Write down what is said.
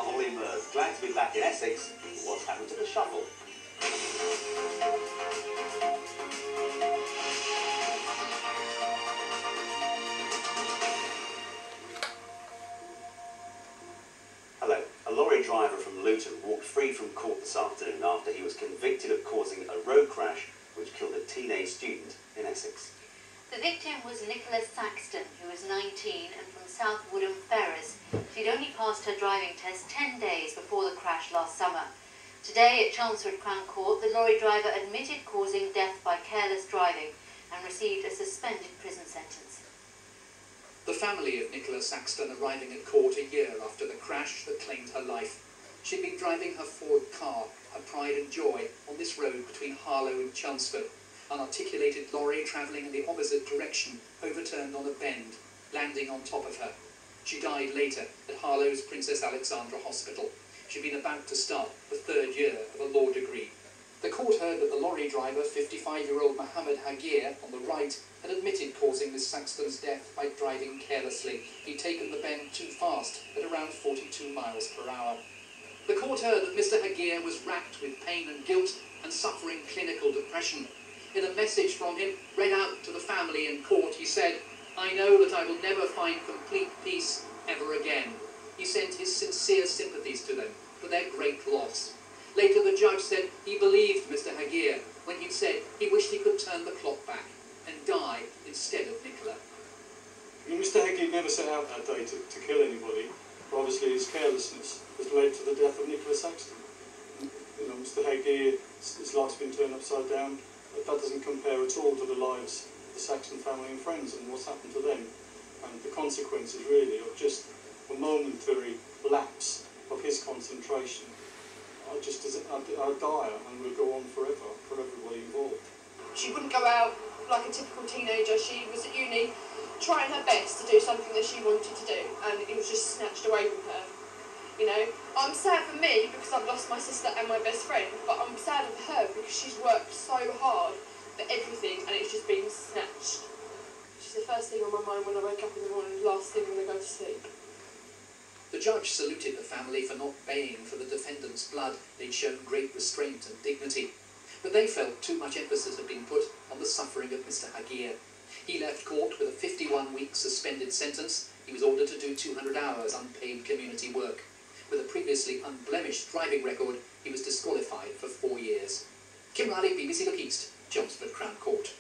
Holly Murs, glad to be back in Essex. What's happened to the shuffle? Hello. A lorry driver from Luton walked free from court this afternoon after he was convicted of causing a road crash which killed a teenage student in Essex. The victim was Nicholas Saxton, who was 19 and from South Woodham Ferrers. She'd only passed her driving test 10 days before the crash last summer. Today at Chelmsford Crown Court, the lorry driver admitted causing death by careless driving and received a suspended prison sentence. The family of Nicholas Saxton arriving at court a year after the crash that claimed her life. She'd been driving her Ford car, her pride and joy, on this road between Harlow and Chelmsford. An articulated lorry travelling in the opposite direction overturned on a bend, landing on top of her. She died later at Harlow's Princess Alexandra Hospital. She'd been about to start the third year of a law degree. The court heard that the lorry driver, 55-year-old Mohammed Hagir, on the right, had admitted causing Miss Saxton's death by driving carelessly. He'd taken the bend too fast at around 42 miles per hour. The court heard that Mr. Hagir was racked with pain and guilt and suffering clinical depression. In a message from him, read out to the family in court, he said, "I know that I will never find complete peace ever again." He sent his sincere sympathies to them for their great loss. Later the judge said he believed Mr. Hagir when he'd said he wished he could turn the clock back and die instead of Nicola. Mr. Hagir never set out that day to kill anybody, but obviously his carelessness has led to the death of Nicholas Saxton. Mr. Hagir, his life's been turned upside down. That doesn't compare at all to the lives of the Saxton family and friends and what's happened to them. And the consequences really of just a momentary lapse of his concentration are dire and will go on forever for everybody involved. She wouldn't go out like a typical teenager. She was at uni trying her best to do something that she wanted to do, and it was just snatched away from her. I'm sad for me because I've lost my sister and my best friend, but I'm sad for her because she's worked so hard for everything and it's just been snatched. She's the first thing on my mind when I wake up in the morning, last thing when I go to sleep. The judge saluted the family for not baying for the defendant's blood. They'd shown great restraint and dignity. But they felt too much emphasis had been put on the suffering of Mr. Hagir. He left court with a 51-week suspended sentence. He was ordered to do 200 hours unpaid community work. With a previously unblemished driving record, he was disqualified for 4 years. Kim Riley, BBC Look East, Chelmsford Crown Court.